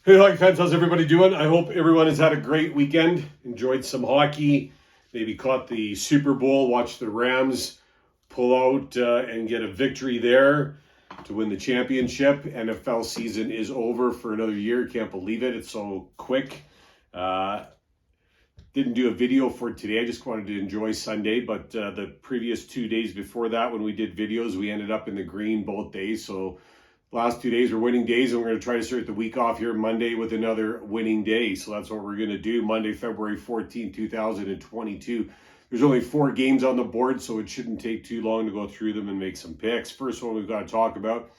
Hey, hockey fans, how's everybody doing? I hope everyone has had a great weekend, enjoyed some hockey, maybe caught the Super Bowl, watched the Rams pull out and get a victory there to win the championship. NFL season is over for another year. Can't believe it. It's so quick. Uh, didn't do a video for today. I just wanted to enjoy Sunday, but the previous 2 days before that, when we did videos, we ended up in the green both days. So last 2 days were winning days, and we're going to try to start the week off here Monday with another winning day. So that's what we're going to do. Monday, February 14, 2022. There's only 4 games on the board, so it shouldn't take too long to go through them and make some picks. First one we've got to talk about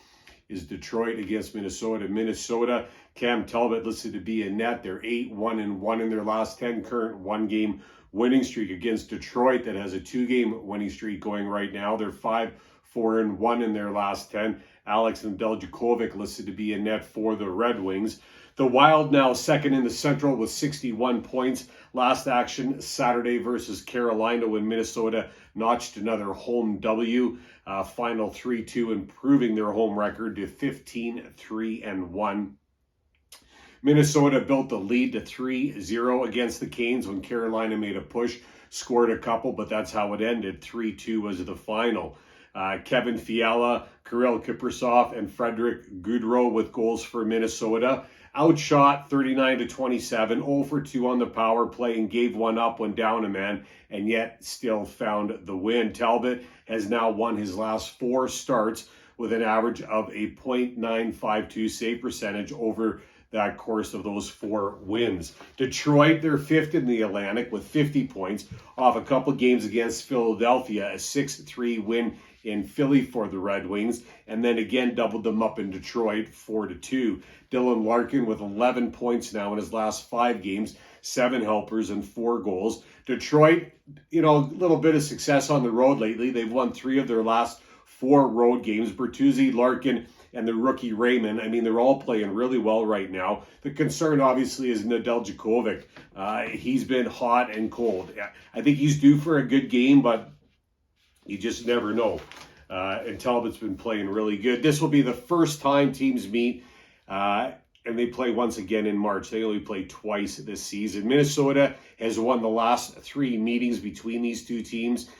is Detroit against Minnesota. Minnesota, Cam Talbot listed to be in net. They're 8-1-1 in their last 10. Current one-game winning streak against Detroit that has a 2-game winning streak going right now. They're 5-4-1 in their last 10. Alex Nedeljkovic listed to be in net for the Red Wings. The Wild now second in the Central with 61 points. Last action Saturday versus Carolina when Minnesota notched another home W. Final 3-2, improving their home record to 15-3-1. Minnesota built the lead to 3-0 against the Canes when Carolina made a push, scored a couple, but that's how it ended. 3-2 was the final. Kevin Fiala, Kirill Kaprizov, and Frederick Goodrow with goals for Minnesota. Outshot 39-27, 0 for 2 on the power play, and gave one up when down a man, and yet still found the win. Talbot has now won his last 4 starts with an average of a .952 save percentage over that course of those 4 wins. Detroit, they're 5th in the Atlantic with 50 points off a couple games against Philadelphia, a 6-3 win in Philly for the Red Wings, and then again doubled them up in Detroit 4-2. Dylan Larkin with 11 points now in his last 5 games, 7 helpers and 4 goals. Detroit, a little bit of success on the road lately. They've won 3 of their last 4 road games. Bertuzzi, Larkin, and the rookie Raymond. They're all playing really well right now. The concern, obviously, is Nedeljkovic. He's been hot and cold. I think he's due for a good game, but you just never know. And Talbot's been playing really good. This will be the first time teams meet, and they play once again in March. They only played twice this season. Minnesota has won the last 3 meetings between these two teams.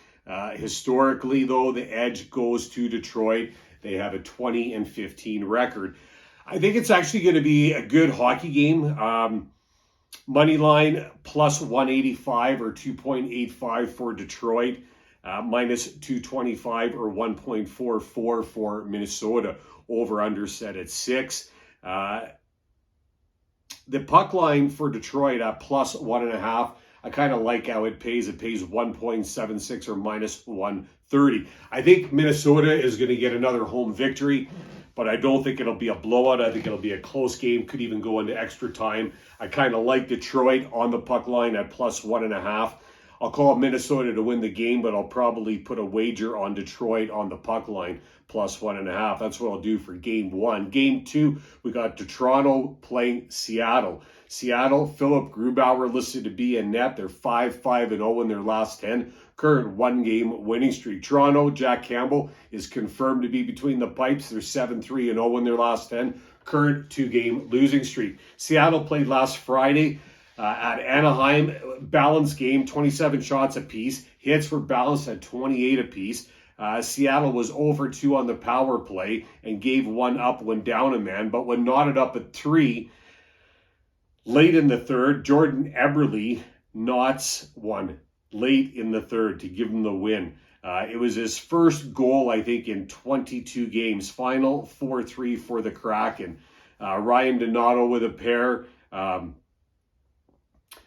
Historically, though, the edge goes to Detroit. They have a 20-15 record. I think it's actually going to be a good hockey game. Money line plus 185 or 2.85 for Detroit. Minus 225 or 1.44 for Minnesota. Over under set at 6. The puck line for Detroit at plus 1.5. I kind of like how it pays. It pays 1.76 or minus 130. I think Minnesota is going to get another home victory, but I don't think it'll be a blowout. I think it'll be a close game. Could even go into extra time. I kind of like Detroit on the puck line at plus 1.5. I'll call it Minnesota to win the game, but I'll probably put a wager on Detroit on the puck line, plus 1.5. That's what I'll do for game 1. Game 2, we got Toronto playing Seattle. Seattle, Philip Grubauer listed to be in net. They're 5-5-0 in their last 10. Current 1-game winning streak. Toronto, Jack Campbell is confirmed to be between the pipes. They're 7-3-0 in their last 10. Current 2-game losing streak. Seattle played last Friday at Anaheim. Balanced game, 27 shots apiece. Hits were balanced at 28 apiece. Seattle was 0 for 2 on the power play and gave one up when down a man, but when knotted up at 3 late in the third, Jordan Eberle knots one late in the third to give him the win. It was his first goal, I think, in 22 games. Final 4-3 for the Kraken. Ryan Donato with a pair.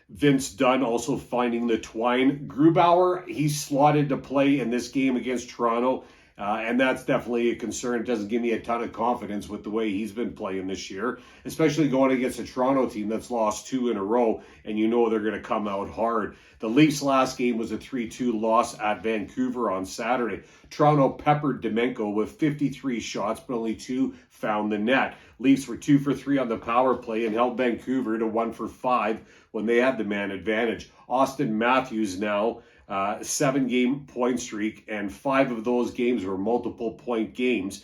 Vince Dunn also finding the twine. Grubauer, he's slotted to play in this game against Toronto, and that's definitely a concern. It doesn't give me a ton of confidence with the way he's been playing this year, especially going against a Toronto team that's lost 2 in a row, and they're going to come out hard. The Leafs' last game was a 3-2 loss at Vancouver on Saturday. Toronto peppered Demenko with 53 shots, but only 2 found the net. Leafs were 2 for 3 on the power play and held Vancouver to 1 for 5 when they had the man advantage. Austin Matthews now 7-game point streak, and 5 of those games were multiple point games.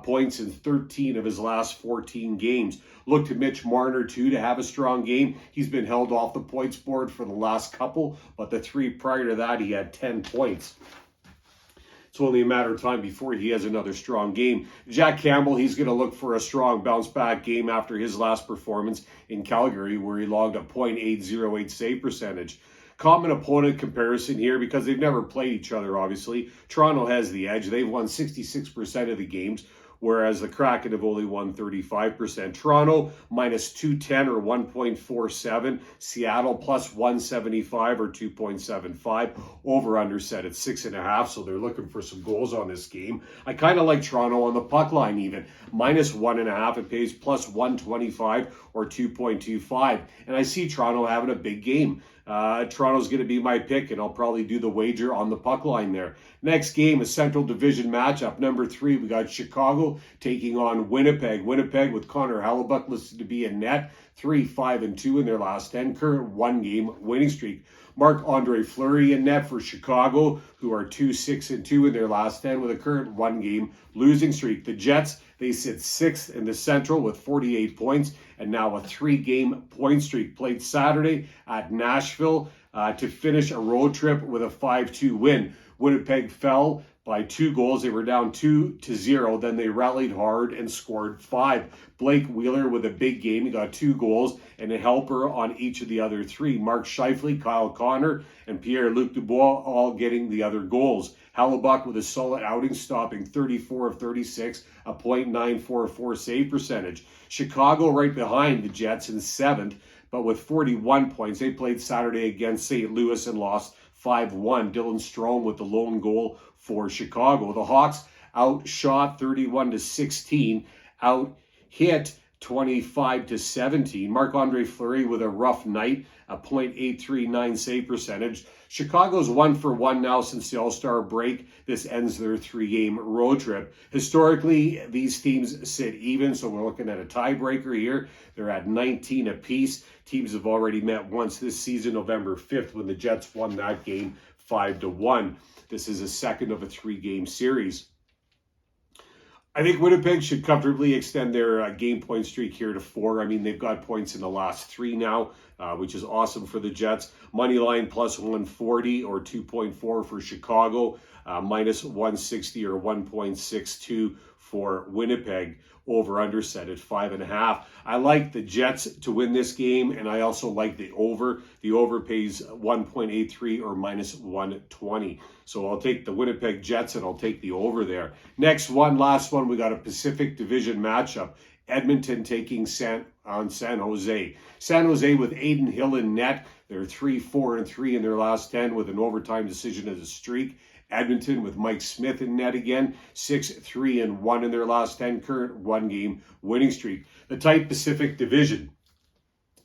points in 13 of his last 14 games. Look to Mitch Marner, too, to have a strong game. He's been held off the points board for the last couple, but the 3 prior to that, he had 10 points. It's only a matter of time before he has another strong game. Jack Campbell, he's going to look for a strong bounce-back game after his last performance in Calgary, where he logged a .808 save percentage. Common opponent comparison here because they've never played each other, obviously. Toronto has the edge. They've won 66% of the games, whereas the Kraken have only won 35%. Toronto minus 210 or 1.47. Seattle plus 175 or 2.75. Over-under set at 6.5, so they're looking for some goals on this game. I kind of like Toronto on the puck line even. Minus 1.5, it pays plus 125 or 2.25. And I see Toronto having a big game. Toronto's going to be my pick, and I'll probably do the wager on the puck line there. Next game, a Central Division matchup. Number 3, we got Chicago taking on Winnipeg. Winnipeg with Connor Hellebuyck listed to be in net. 3-5-2 in their last 10. Current 1-game winning streak. Marc-Andre Fleury in net for Chicago, who are 2-6-2 in their last 10 with a current 1-game losing streak. The Jets, they sit 6th in the Central with 48 points and now a 3-game point streak. Played Saturday at Nashville to finish a road trip with a 5-2 win. Winnipeg fell by 2 goals. They were down 2-0. Then they rallied hard and scored 5. Blake Wheeler with a big game. He got 2 goals and a helper on each of the other 3. Mark Scheifele, Kyle Connor, and Pierre-Luc Dubois all getting the other goals. Hellebuyck with a solid outing, stopping 34 of 36, a .944 save percentage. Chicago right behind the Jets in 7th, but with 41 points. They played Saturday against St. Louis and lost 5-1. Dylan Strome with the lone goal for Chicago. The Hawks outshot 31-16, out hit 25-17. Marc-Andre Fleury with a rough night, a .839 save percentage. Chicago's 1-for-1 now since the All-Star break. This ends their 3-game road trip. Historically, these teams sit even, so we're looking at a tiebreaker here. They're at 19 apiece. Teams have already met once this season, November 5th, when the Jets won that game 5-1. This is a second of a 3-game series. I think Winnipeg should comfortably extend their game point streak here to 4. I mean, they've got points in the last 3 now, which is awesome for the Jets. Money line plus 140 or 2.4 for Chicago, minus 160 or 1.62 for Winnipeg. Over under set at 5.5. I like the Jets to win this game, and I also like the over. The over pays 1.83 or minus 120. So I'll take the Winnipeg Jets and I'll take the over there. Last one, we got a Pacific Division matchup. Edmonton taking San Jose. San Jose with Aiden Hill in net. They're 3-4-3 in their last 10 with an overtime decision as a streak. Edmonton with Mike Smith in net again, 6-3-1 in their last 10, current 1-game winning streak. The tight Pacific Division.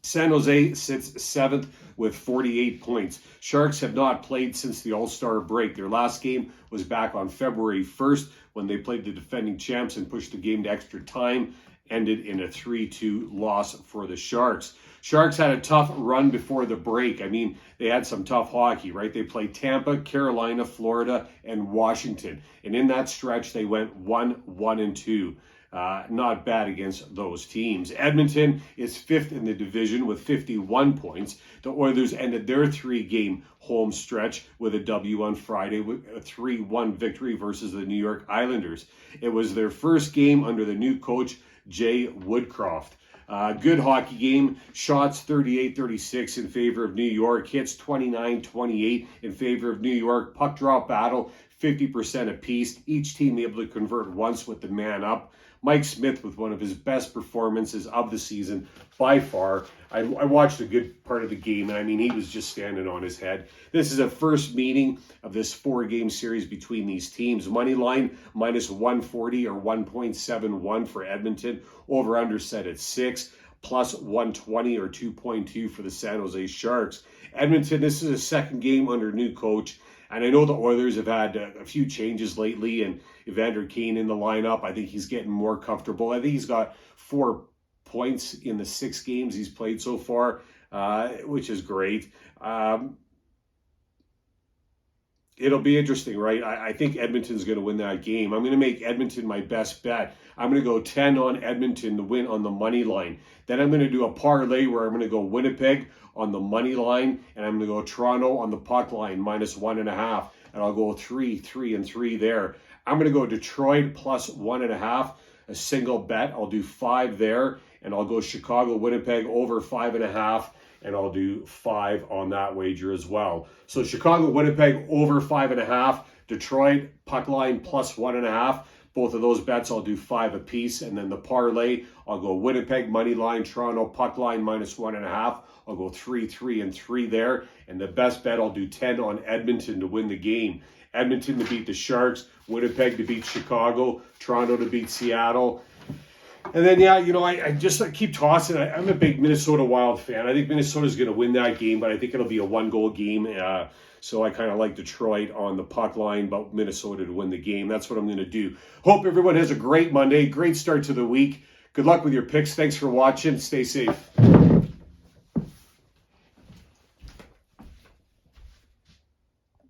San Jose sits 7th with 48 points. Sharks have not played since the All-Star break. Their last game was back on February 1st when they played the defending champs and pushed the game to extra time. Ended in a 3-2 loss for the Sharks. Sharks had a tough run before the break. I mean, they had some tough hockey, right? They played Tampa, Carolina, Florida, and Washington. And in that stretch, they went 1-1-2. Not bad against those teams. Edmonton is 5th in the division with 51 points. The Oilers ended their 3-game home stretch with a W on Friday with a 3-1 victory versus the New York Islanders. It was their first game under the new coach, Jay Woodcroft. Good hockey game. Shots 38-36 in favor of New York. Hits 29-28 in favor of New York. Puck drop battle 50% apiece. Each team able to convert once with the man up. Mike Smith with one of his best performances of the season by far. I watched a good part of the game, and I mean, he was just standing on his head. This is a first meeting of this 4-game series between these teams. Money line minus 140 or 1.71 for Edmonton. Over under set at 6. Plus 120 or 2.2 for the San Jose Sharks. Edmonton, this is a second game under new coach. And I know the Oilers have had a few changes lately, and Evander Kane in the lineup. I think he's getting more comfortable. I think he's got 4 points in the 6 games he's played so far, which is great. It'll be interesting, right? I think Edmonton's going to win that game. I'm going to make Edmonton my best bet. I'm going to go 10 on Edmonton to win on the money line. Then I'm going to do a parlay where I'm going to go Winnipeg on the money line, and I'm going to go Toronto on the puck line -1.5, and I'll go 3, 3, and 3 there. I'm going to go Detroit +1.5, a single bet. I'll do 5 there, and I'll go Chicago, Winnipeg over 5.5. And I'll do 5 on that wager as well. So Chicago, Winnipeg over 5.5. Detroit puck line +1.5. Both of those bets I'll do 5 apiece. And then the parlay, I'll go Winnipeg money line, Toronto puck line -1.5. I'll go 3, 3, and 3 there. And the best bet I'll do 10 on Edmonton to win the game. Edmonton to beat the Sharks, Winnipeg to beat Chicago, Toronto to beat Seattle. And then, yeah, I just keep tossing. I'm a big Minnesota Wild fan. I think Minnesota's going to win that game, but I think it'll be a 1-goal game. So I kind of like Detroit on the puck line, but Minnesota to win the game. That's what I'm going to do. Hope everyone has a great Monday, great start to the week. Good luck with your picks. Thanks for watching. Stay safe.